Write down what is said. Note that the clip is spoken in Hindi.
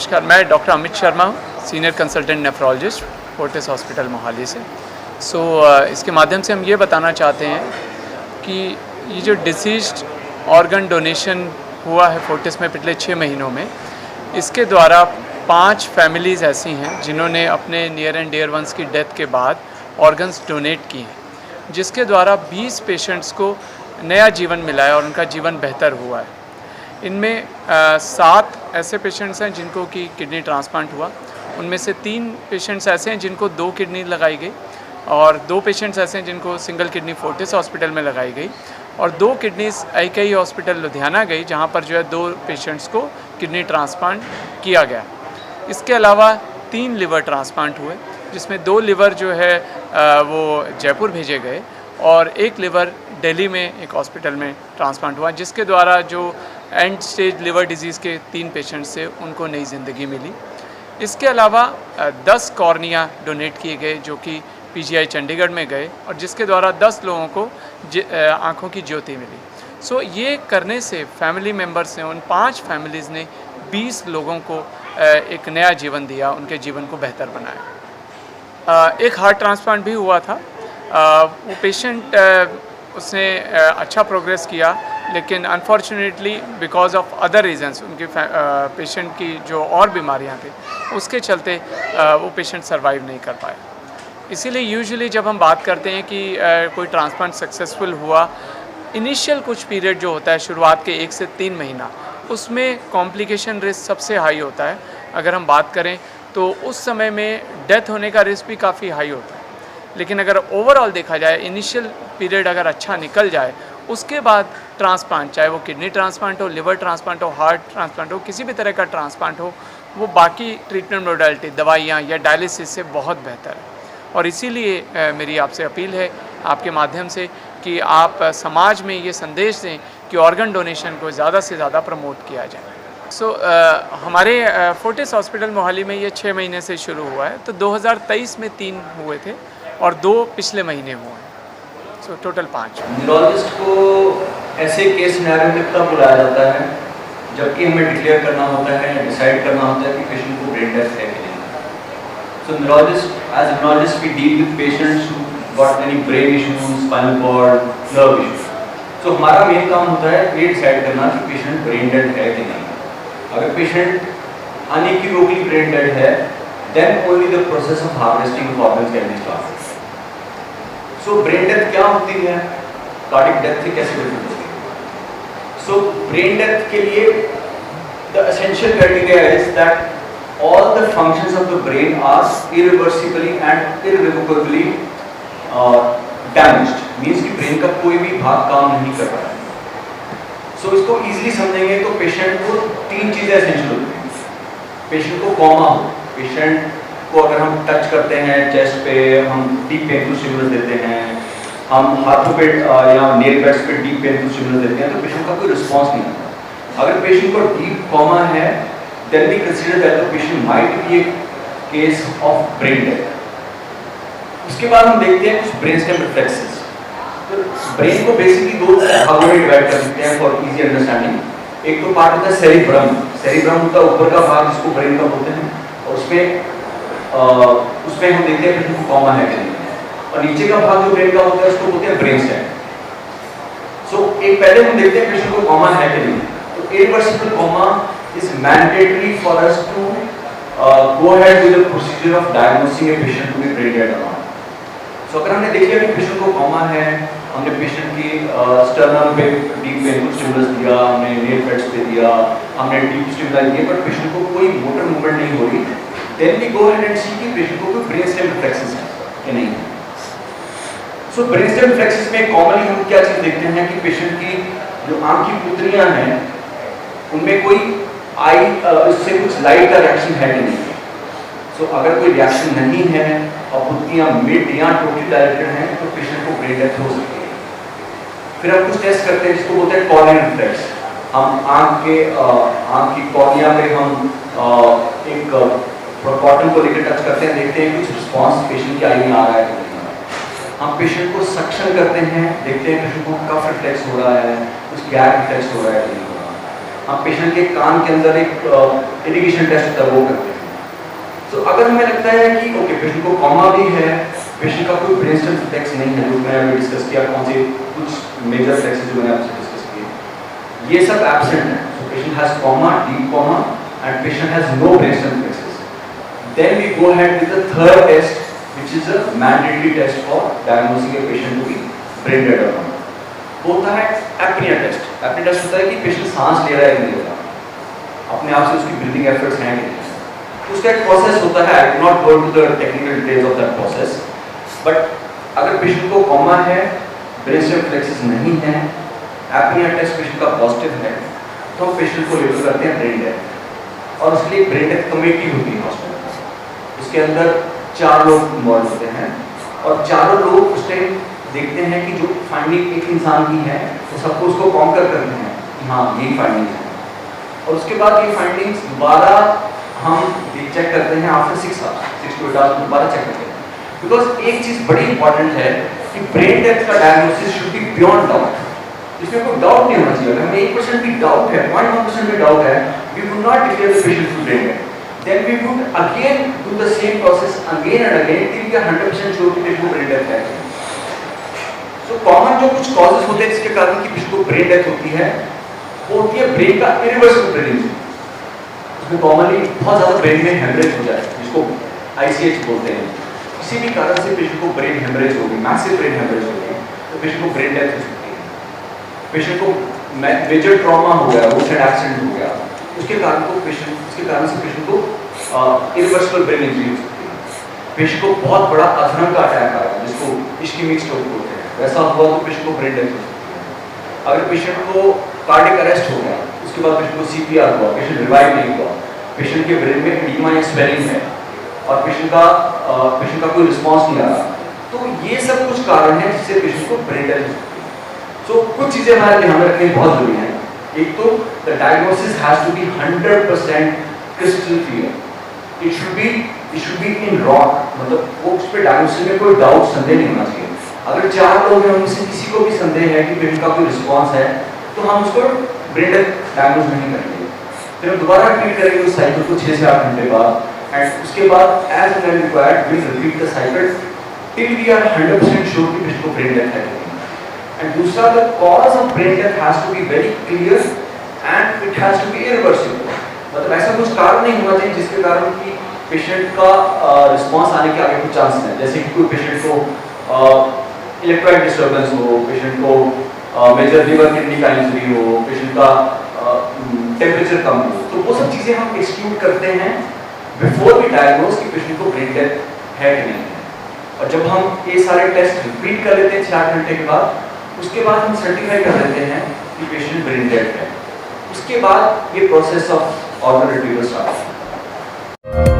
नमस्कार, मैं डॉक्टर अमित शर्मा हूँ, senior consultant nephrologist, Fortis hospital Mohali से। इसके माध्यम से हम ये बताना चाहते हैं कि ये जो डिसीज्ड ऑर्गन डोनेशन हुआ है फोर्टिस में पिछले 6 महीनों में, इसके द्वारा 5 फैमिलीज़ ऐसी हैं जिन्होंने अपने नियर एंड डियर वंस की डेथ के बाद ऑर्गन्स डोनेट किए हैं, जिसके द्वारा 20 पेशेंट्स को नया जीवन मिला है और उनका जीवन बेहतर हुआ है। इनमें 7 ऐसे पेशेंट्स हैं जिनको कि किडनी ट्रांसप्लांट हुआ, उनमें से 3 पेशेंट्स ऐसे हैं जिनको 2 किडनी लगाई गई और 2 पेशेंट्स ऐसे हैं जिनको सिंगल किडनी फोर्टिस हॉस्पिटल में लगाई गई और 2 किडनीज AIKI हॉस्पिटल लुधियाना गई, जहां पर जो है 2 पेशेंट्स को किडनी ट्रांसप्लांट किया गया। इसके अलावा 3 लिवर ट्रांसप्लांट हुए, जिसमें 2 लिवर जो है वो जयपुर भेजे गए और 1 लिवर दिल्ली में एक हॉस्पिटल में ट्रांसप्लांट हुआ, जिसके द्वारा जो एंड स्टेज लिवर डिजीज़ के 3 पेशेंट्स थे उनको नई ज़िंदगी मिली। इसके अलावा 10 कॉर्निया डोनेट किए गए जो कि PGI चंडीगढ़ में गए और जिसके द्वारा 10 लोगों को आँखों की ज्योति मिली। ये करने से फैमिली मेम्बर्स ने, उन 5 फैमिलीज़ ने 20 लोगों को एक नया जीवन दिया, उनके जीवन को बेहतर बनाया। एक हार्ट ट्रांसप्लांट भी हुआ था। वो पेशेंट उसने अच्छा प्रोग्रेस किया, लेकिन unfortunately because of other reasons उनकी पेशेंट की जो और बीमारियां थी उसके चलते वो पेशेंट सरवाइव नहीं कर पाया। इसीलिए यूजुअली जब हम बात करते हैं कि कोई ट्रांसप्लांट सक्सेसफुल हुआ, इनिशियल कुछ पीरियड जो होता है शुरुआत के 1 से 3 महीना, उसमें कॉम्प्लिकेशन रिस्क सबसे हाई होता है। अगर हम बात करें तो उस समय में डेथ होने का रिस्क भी काफ़ी हाई होता है। लेकिन अगर ओवरऑल देखा जाए, इनिशियल पीरियड अगर अच्छा निकल जाए, उसके बाद ट्रांसप्लांट, चाहे वो किडनी ट्रांसप्लांट हो, लिवर ट्रांसप्लांट हो, हार्ट ट्रांसप्लांट हो, किसी भी तरह का ट्रांसप्लांट हो, वो बाकी ट्रीटमेंट मोडालिटी, दवाइयाँ या डायलिसिस से बहुत बेहतर है। और इसीलिए मेरी आपसे अपील है आपके माध्यम से कि आप समाज में ये संदेश दें कि ऑर्गन डोनेशन को ज़्यादा से ज़्यादा प्रमोट किया जाए। हमारे फोर्टिस हॉस्पिटल मोहाली में ये 6 महीने से शुरू हुआ है, तो 2023 में 3 हुए थे और 2 पिछले महीने हुए हैं, टोटल 5। न्यूरोलॉजिस्ट को ऐसे केस सिनेरियो में तब बुलाया जाता है जबकि हमें डिक्लेयर करना होता है, डिसाइड करना होता है कि पेशेंट को ब्रेन डेथ है कि नहीं। So as a neurologist we deal with patients who got any brain issues, spinal cord, nerve issues. So हमारा मेन काम होता है ये डिसाइड करना कि पेशेंट ब्रेन डेड है कि नहीं। अगर पेशेंट अनइक्विवोकली ब्रेन डेड है, then only the process of harvesting of organs can be started. So brain death क्या होती है, कार्डियक डेथ से कैसे डिफरेंट होती है? So ब्रेन डेथ के लिए the essential criteria is that all the functions of the brain are irreversibly and irrevocably damaged. Means कि ब्रेन का कोई भी भाग काम नहीं कर रहा है। So इसको easily समझेंगे तो पेशेंट को 3 चीजें essential होती हैं। पेशेंट को कॉमा हो, पेशेंट को अगर हम टच करते हैं चेस्ट पे, हम डीप पेनफुल स्टिमुलस देते हैं, हम हाथों पे या नेल बेड्स पे डीप पेनफुल स्टिमुलस देते हैं, तो पेशेंट का कोई रिस्पॉन्स नहीं आता। अगर पेशेंट को डीप कॉमा है, then we consider that the patient might be a case of brain death। उसके बाद हम देखते हैं कुछ ब्रेन स्टेम रिफ्लेक्सेस। तो ब्रेन को बेसिकली 2 भागों में डिवाइड कर सकते हैं फॉर इजी अंडरस्टैंडिंग। एक तो पार्ट होता है सेरिब्रम, सेरिब्रम का ऊपर का भाग जिसको ब्रेन का बोलते हैं, और उसमें हम देखते हैं पेशेंट को कॉमा है कि नहीं, और नीचे का भाग जो ब्रेन का होता है उसको बोलते हैं ब्रेन स्टेम। एक पहले हम देखते हैं पेशेंट को कॉमा है कि नहीं। तो irreversible comma is mandatory for us to go ahead with the procedure of diagnosing a patient to be brain dead or not. So अगर हमने देख लिया कि पेशेंट को कॉमा है, हमने पेशेंट की स्टर्नम पे डीप पेनफुल स्टिमुलस दिया, हमने नेल बेड्स पे दिया, हमने डीप स्टिमुलस दिए, पर पेशेंट को कोई मोटर मूवमेंट नहीं हो रही, then we go ahead and see कि पेशेंट को कोई ब्रेन स्टेम रिफ्लेक्सेस है कि नहीं। So ब्रेन स्टेम रिफ्लेक्सेस में कॉमनली हम क्या चीज देखते हैं कि पेशेंट की जो आंख की पुतलियां हैं उनमें कोई इससे कुछ लाइट का रिएक्शन है कि नहीं। सो अगर कोई रिएक्शन नहीं है और पुतलियां मिड या टोटली डायरेक्टेड हैं, तो पेशेंट को ब्रेन डेथ हो सकती है। फिर हम कुछ टेस्ट करते हैं जिसको बोलते हैं कॉर्नियल रिफ्लेक्स। हम आंख की कॉर्निया पे हम एक कॉटन को लेकर टच करते हैं, देखते हैं कुछ रिस्पॉन्स पेशेंट की आई में आ रहा है कि नहीं आ रहा है। हम पेशेंट को सक्शन करते हैं, देखते हैं पेशेंट को कफ रिफ्लेक्स हो रहा है, कुछ गैप रिफ्लेक्स हो रहा है कि नहीं हो रहा है। हम पेशेंट के कान के अंदर एक इरिगेशन टेस्ट होता है वो करते हैं। तो अगर हमें लगता है कि ओके पेशेंट को कॉमा भी है, पेशेंट का कोई ब्रेन स्टेम फ्लेक्स नहीं है, जो मैंने अभी डिस्कस किया कौन से कुछ मेजर फ्लेक्सेस जो मैंने आपसे डिस्कस किए, ये सब एब्सेंट है। So patient has coma, deep coma and patient has no brain stem reflexes, then we go ahead with the third test which is a mandatory test for diagnosing a patient to be brain dead और नॉट। वो होता है एपनिया टेस्ट। एपनिया टेस्ट होता है कि पेशेंट सांस ले रहा है कि नहीं ले रहा, अपने आप से उसकी ब्रीथिंग एफर्ट्स हैं कि नहीं। उसका एक प्रोसेस होता है, I will not go into the technical details of that process, but अगर पेशेंट को कॉमा है, ब्रेन स्टेम फ्लेक्सेस नहीं है, एपनिया टेस्ट पेशेंट का पॉजिटिव है, तो हम पेशेंट को लेबल करते हैं ब्रेन डेड। और उसके लिए ब्रेन डेड कमेटी होती है हॉस्पिटल में, उसके अंदर 4 लोग इन्वॉल्व होते हैं और चारों लोग उस टाइम देखते हैं कि जो फाइंडिंग एक इंसान की है तो सबको उसको कॉन्कर करते हैं कि हाँ यही फाइंडिंग है, और उसके बाद ये फाइंडिंग्स दोबारा हम चेक करते हैं आफ्टर 6 to 8 आवर्स दोबारा चेक करते हैं। बिकॉज एक चीज़ बड़ी इंपॉर्टेंट है कि ब्रेन डेथ का diagnosis should be beyond doubt, इसमें कोई डाउट नहीं होना चाहिए। अगर हमें 1% भी डाउट है, 0.1% भी डाउट है, we would not declare the patient to brain death, then we would again do the same process again and again till we are 100% sure कि पेशेंट को ब्रेन डेथ है। सो कॉमन जो कुछ कॉजेस होते हैं जिसके कारण कि पेशेंट को ब्रेन डेथ होती है, वो होती है ब्रेन का इरिवर्सिबल ब्रेन इंजरी। उसमें कॉमनली बहुत ज़्यादा ब्रेन में हेमरेज हो जाए, जिसको ICH बोलते हैं। किसी भी कारण से पेशेंट को ब्रेन हेमरेज होगी, मैसिव ब्रेन हेमरेज होगी, तो पेशेंट को ब्रेन डेथ हो सकती है। पेशेंट को मेजर ट्रॉमा हो गया, रोड साइड एक्सीडेंट हो गया, उसके कारण से पेशेंट को इरिवर्सिबल ब्रेन इंजरी हो सकती है। पेशेंट को बहुत बड़ा अधरंग का अटैक आ रहा है जिसको इश्केमिक स्ट्रोक बोलते हैं, वैसा हुआ तो पेशेंट को ब्रेन डेथ हो सकती है। अगर पेशेंट को कार्डियक अरेस्ट हो गया, उसके बाद पेशेंट को CPR हुआ, पेशेंट रिवाइव नहीं हुआ, पेशेंट के ब्रेन में एडीमा या स्वेलिंग है और पेशेंट का कोई रिस्पांस नहीं आ रहा, तो ये सब कुछ कारण है जिससे पेशेंट को ब्रेन डेथ हो सकती है। सो कुछ चीज़ें हमारे ध्यान में रखनी बहुत जरूरी है। एक तो the diagnosis has to be 100% crystal clear, it should be in rock, मतलब वो उस पर डायग्नोसिस में कोई डाउट, संदेह नहीं होना चाहिए। अगर 4 लोग हैं उनमें से किसी को भी संदेह है कि पेशेंट का कोई रिस्पांस है, तो हम उसको ब्रेन डेथ डायग्नोज नहीं करेंगे, फिर हम दोबारा ट्रीट करेंगे उस साइकिल को 6 से 8 घंटे बाद, एंड उसके बाद as and when required we will repeat the cycle till we are 100% sure कि पेशेंट को ब्रेन डेथ है। एंड दूसरा, the cause of brain death has to be very clear and it has to be irreversible, मतलब ऐसा कुछ कारण नहीं होना चाहिए जिसके कारण कि पेशेंट का रिस्पांस आने के आगे कुछ चांस है, जैसे कि कोई पेशेंट को इलेक्ट्रोलाइट डिस्टर्बेंस हो, पेशेंट को मेजर लिवर किडनी का इंजरी हो, पेशेंट का टेम्परेचर कम हो, तो वो सब चीज़ें हम एक्सक्लूड करते हैं बिफोर वी डायग्नोज कि पेशेंट को ब्रेन डेथ है कि नहीं है। और जब हम ये सारे टेस्ट रिपीट कर लेते हैं 6-8 घंटे के बाद, उसके बाद हम सर्टिफाई कर लेते हैं कि पेशेंट ब्रेन डेथ है। उसके बाद ये process of organ retrieval start होता है।